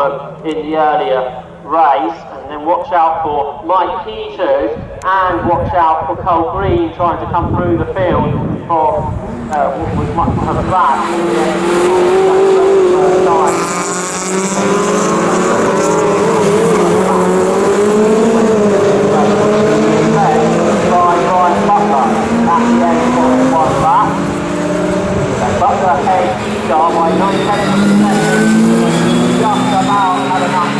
problem in the earlier race. And then watch out for Mike Peters and watch out for Cole Green trying to come through the field from what was much of a back. Butler ahead by 9 seconds, just about had enough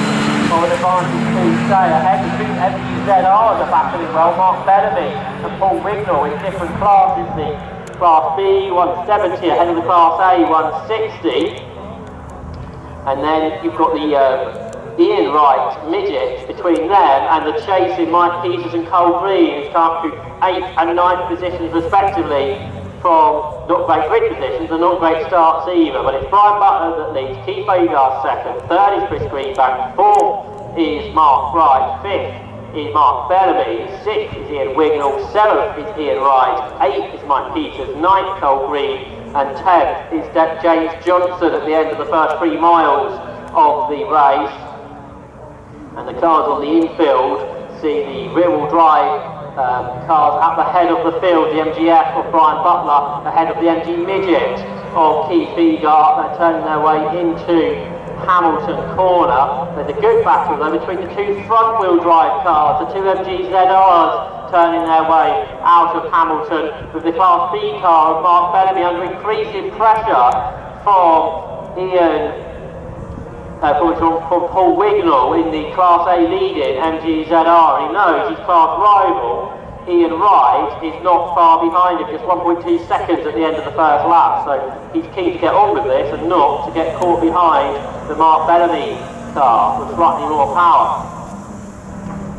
of an advantage to stay ahead. The two MGZRs are battling well. Mark Bellamy and Paul Wignall in different classes. The Class B 170 ahead of the Class A 160, and then you've got the Ian Wright midget between them and the chasing Mike Peters and Cole Green, who's come through 8th and 9th positions respectively from not great grid positions and not great starts either. But it's Brian Butler that leads, Keith Agar second, third is Chris Greenbank, fourth is Mark Wright, fifth is Mark Bellamy, sixth is Ian Wignall, seventh is Ian Wright, eighth is Mike Peters, ninth Cole Green, and 10th is James Johnson at the end of the first 3 miles of the race. And the cars on the infield see the rear-wheel drive cars at the head of the field, the MGF of Brian Butler ahead of the MG Midget of Keith Egart. They're turning their way into Hamilton Corner. There's a good battle though between the 2 front-wheel drive cars, the 2 MGZRs turning their way out of Hamilton, with the Class B car of Mark Bellamy under increasing pressure from from Paul Wignall in the Class A leading MGZR. He knows his class rival, Ian Wright, is not far behind him, just 1.2 seconds at the end of the first lap. So he's keen to get on with this and not to get caught behind the Mark Bellamy car with slightly more power.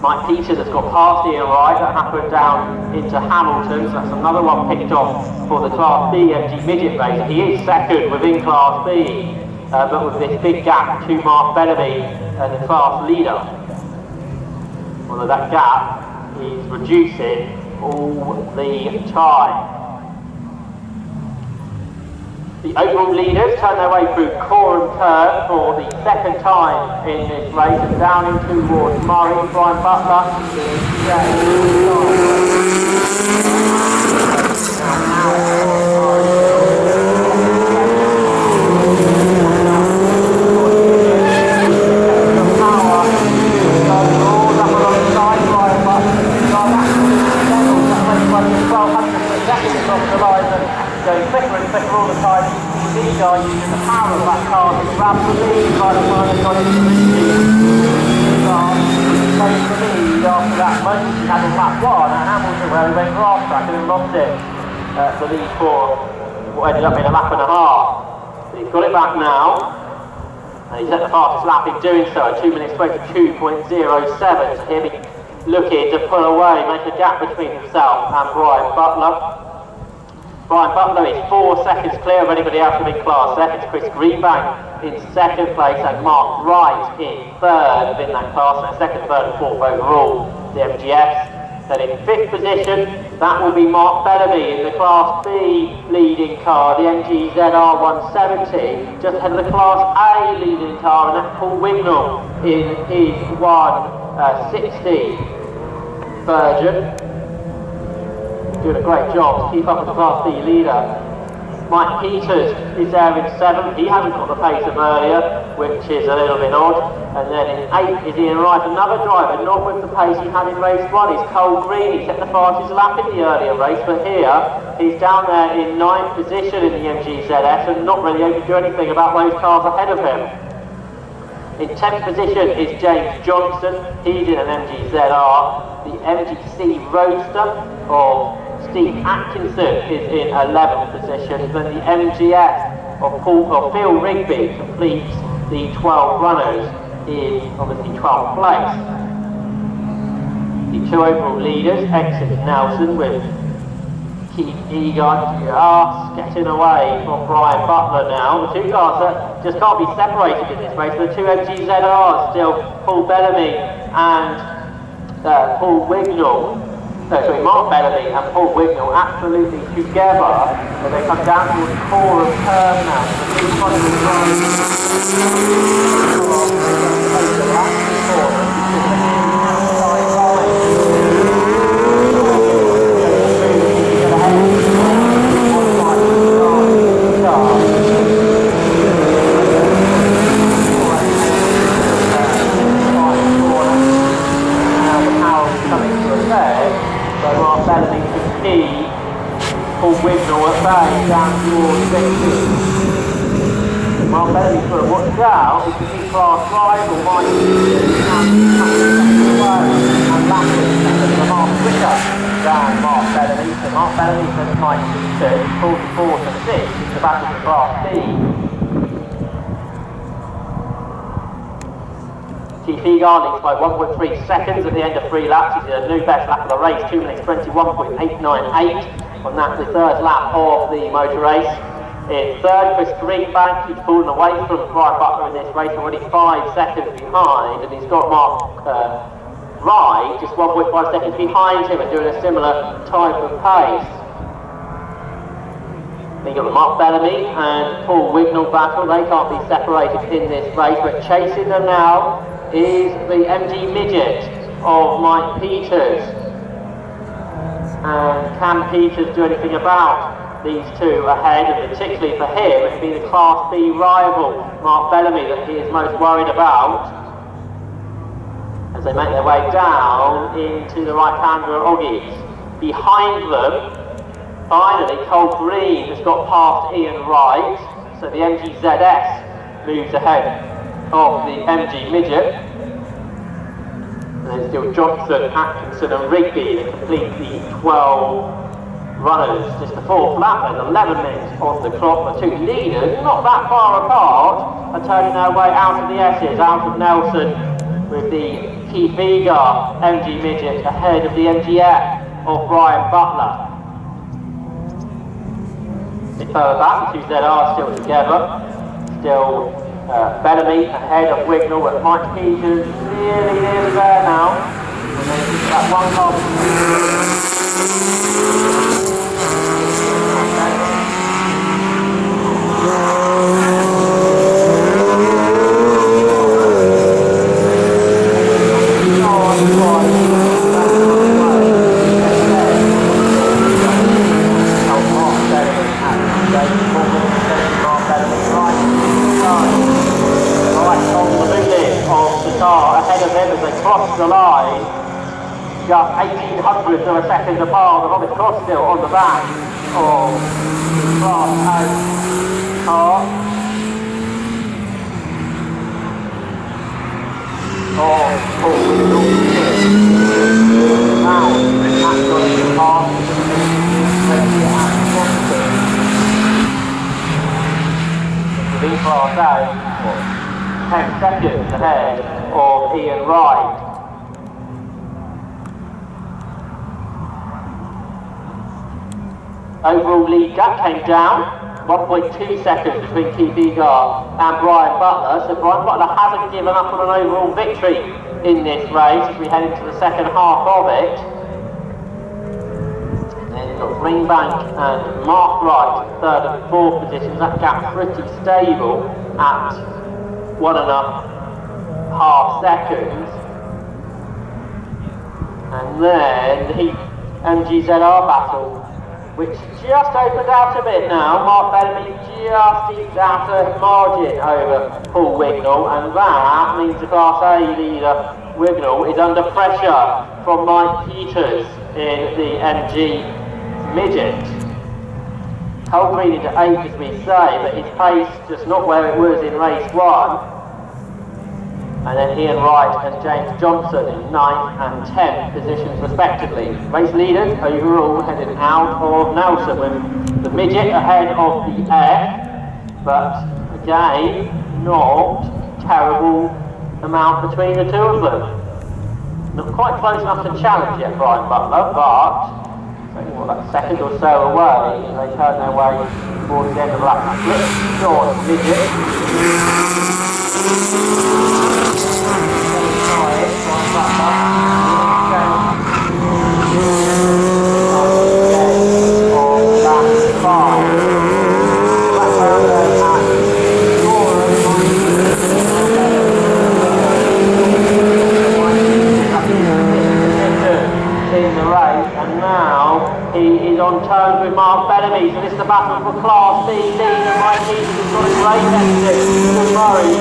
Mike Peters has got past Ian Wright. That happened down into Hamilton, so that's another one picked off for the Class B MG Midget race. He is second within Class B. But with this big gap to Mark Bellamy and the class leader. Although that gap is reducing all the time. The overall leaders turn their way through Coram Curve for the second time in this race and down in towards Murray. Brian Butler going quicker and quicker all the time. These guys using the power of that car to grab the lead by the time they got into the lead. Takes the lead after that moment he had in lap 1 at Hamilton, where he went grass track and then lost it. The lead for what ended up being a lap and a half. But he's got it back now. And he's at the fastest lap in doing so, 2 minutes 22.07. So he'll be looking to pull away, make a gap between himself and Brian Butler. Brian Butler is 4 seconds clear of anybody else within Class F. It's Chris Greenbank in second place and Mark Wright in third within that class, so second, third and fourth overall, the MGFs. Then in fifth position, that will be Mark Bellamy in the Class B leading car, the MGZR 170, just ahead of the Class A leading car, and that's Paul Wignall in his 160 Virgin. Doing a great job to keep up with the Class B leader. Mike Peters is there in 7th. He hasn't got the pace of earlier, which is a little bit odd. And then in 8th is Ian Wright, another driver, not with the pace he had in race 1. Is Cole Green. He set the fastest lap in the earlier race, but here he's down there in 9th position in the MGZS and not really able to do anything about those cars ahead of him. In 10th position is James Johnson. He's in an MGZR. The MGC Roadster of Steve Atkinson is in 11th position. Then the MGS of Phil Rigby completes the 12 runners in obviously 12th place. The 2 overall leaders, Exit Nelson with Keith Egart just getting away from Brian Butler now. The 2 cars that just can't be separated in this race. The 2 MGZRs still Paul Bellamy and Paul Wignall. Mark Bellamy and Paul Wignall absolutely together, but they come down towards the core of the curve now. The Mark Bellamy's got to watch out because his class rival might be and Lampard is a half quicker than Mark Bellamy. So Mark Bellamy says Mike Peters 44 to 6 in the battle for Class B. Keith Egar leads by 1.3 seconds at the end of 3 laps. He's a new best lap of the race, 2 minutes 21.898 on that, the third lap of the motor race. In third, Chris Greenbank, he's fallen away from Brian Butler in this race, already 5 seconds behind, and he's got Mark Wright just 1.5 seconds behind him and doing a similar type of pace. Then you've got Mark Bellamy and Paul Wignall battle. They can't be separated in this race, but chasing them now is the MG Midget of Mike Peters. And can Peters do anything about these two ahead? And particularly for him, it would be the Class B rival, Mark Bellamy, that he is most worried about as they make their way down into the right-hander Oggies. Behind them, finally, Cole Green has got past Ian Wright, so the MGZS moves ahead of the MG Midget. And then still Johnson, Atkinson and Rigby to complete the 12 runners. Just the 4th lap, there's 11 minutes on the clock. The two leaders, not that far apart, are turning their way out of the S's, out of Nelson, with the Keith Egar MG Midget ahead of the MGF of Brian Butler. A bit further back, the two ZR still together. Still Bellamy ahead of Wignall, but Mike Peters nearly there now. And then just that one last. Ahead of him as they cross the line, just 1800ths of a second apart. The Robert Cross still on the back of Class A car. Oh, Paul Wignall now that's got to pass. The Class A 10 seconds ahead of Ian Wright. Overall lead gap came down 1.2 seconds between Keith Egar and Brian Butler. So Brian Butler hasn't given up on an overall victory in this race as we head into the second half of it. And then you've got Greenbank and Mark Wright, 3rd and 4th positions. That gap pretty stable at 1.5 seconds. And then the MGZR battle, which just opened out a bit now. Mark Bellamy just eked out a margin over Paul Wignall, and that means the Class A leader Wignall is under pressure from Mike Peters in the MG Midget. Cole Green into 8th, as we say, but his pace just not where it was in race 1. And then Ian Wright and James Johnson in 9th and 10th positions respectively. Race leaders overall heading out of Nelson with the Midget ahead of the F, but again, not terrible amount between the two of them. Not quite close enough to challenge yet, Brian Butler, but about a second or so away, they turn their way towards the end of the lap. Split short Midget. In the race, and now he is on terms with Mark Bellamy, so this is the battle for Class B lead, and Mike Peters has got a great exit to Murray.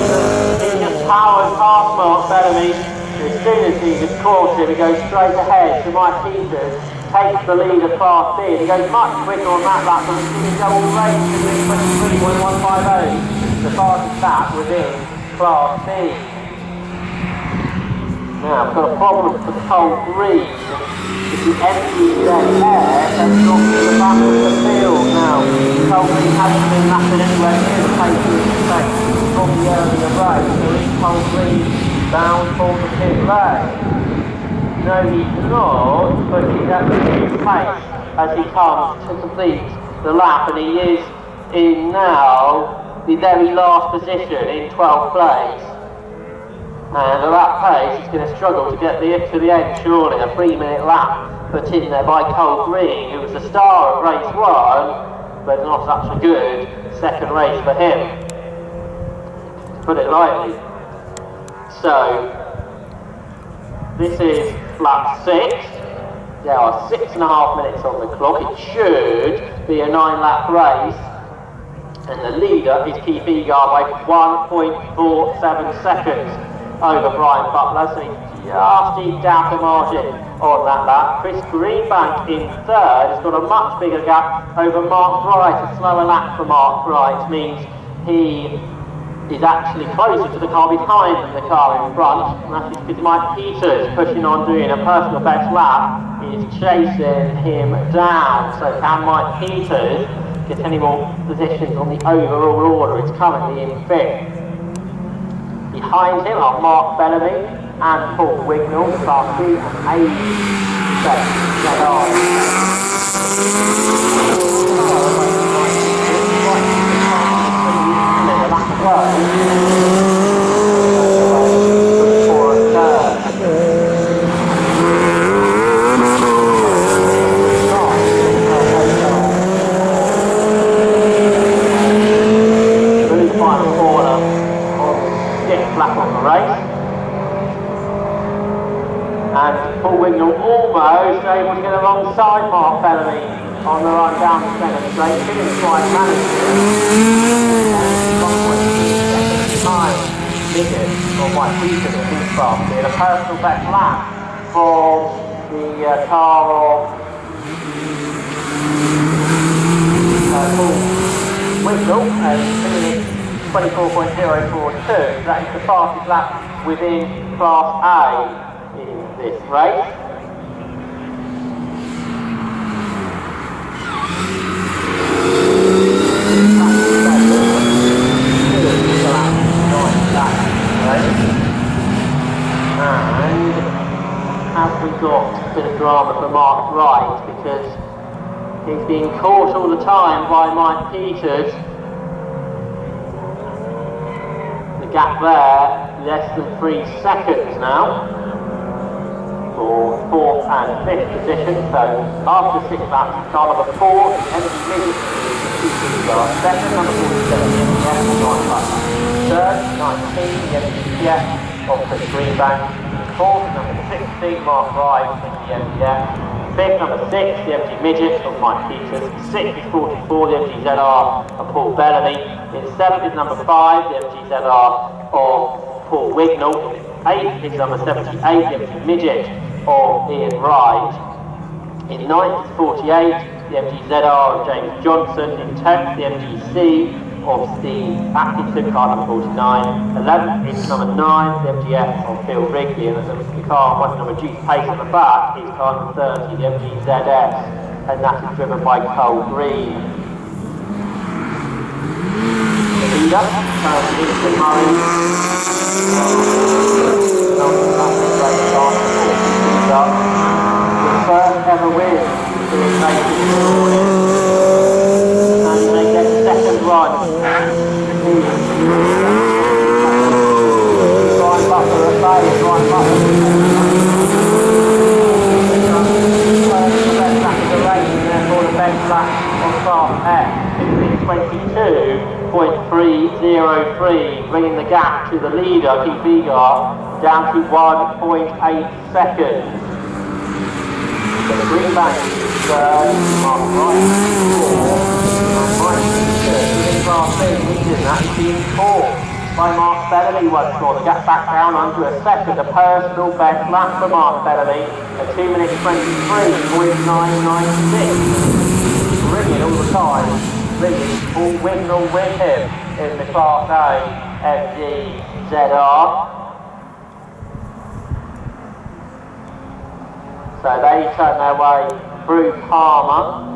He just powers past Mark Bellamy. As soon as he has caught him, he goes straight ahead to Mike Peters. takes the lead of Class B. He goes much quicker on that lap than we've seen him go all race in 23.150. The fastest lap within Class B. Now, I've got a problem for pole green. It's the MGCC that's not in the back of the field. Now, pole green hasn't been lapping anywhere near the pace of the space from the earlier race. So is pole green bound for the pit lane? No, he's not, but he's at the pace as he comes to complete the lap, and he is in now the very last position in 12th place. And at that pace, he's going to struggle to get to the end, surely. A 3-minute lap put in there by Cole Green, who was the star of race 1, but not such a good second race for him, to put it lightly. So, this is lap 6. There are 6.5 minutes on the clock. It should be a 9-lap race. And the leader is Keith Egar by 1.47 seconds over Brian Butler. So he just eked out a margin on that lap. Chris Greenbank in third has got a much bigger gap over Mark Wright. A slower lap for Mark Wright means he is actually closer to the car behind than the car in front, and that's because Mike Peters, pushing on doing a personal best lap, is chasing him down. So can Mike Peters get any more positions on the overall order? It's currently in 5th. Behind him are Mark Bellamy and Paul Wignall, Class B and and Paul Wignall almost able to get alongside Mark Bellamy on the run down the centre straight. Didn't quite manage it. Or Mike Peters at his fast in a personal best lap for the car of Paul Wignall, and 24.042. That is the fastest lap within Class A in this race. And have we got a bit of drama for Mark Wright, because he's being caught all the time by Mike Peters. The gap there, less than 3 seconds now for 4th and 5th position. So after 6 laps, car number 4, MGCC, second, number 47, the MGF, 9 laps. Third, 19, the MGCF of Chris Greenbank. 4th, number 16, Mark Wright in the MGF. 5th, number 6, the MG Midget of Mike Peters. 6th is 44, the MG ZR of Paul Bellamy. In 7th is number 5, the MG ZR of Paul Wignall. 8th is number 78, the MG Midget of Ian Wright. In 9th is 48, the MG ZR of James Johnson. In 10th, the MGC of Steve Atkinson, car number 49. 11th is number 9, the MGF of Phil Wrigley, and the car one number reduced pace at the back is car number 30, the MG ZS, and that is driven by Cole Green. The leader, Vincent Murray, the first ever win for his racing morning, and he may get the second run. Brian Butler at bay, Brian Butler. The best lap of the race, and therefore the best lap on Class F. 23.303, bringing the gap to the leader, Keith Egar, down to 1.8 seconds. So the Greenbank third, Mark Wright 4, and Mike Peters in Class B, leading that team 4. by Mark Bellamy once more. The gap back down onto a second, a personal best lap for Mark Bellamy at 2 minutes 23.996. Brilliant all the time. Brilliant. All with him in the Class A MGZR. So they turn their way through Palmer.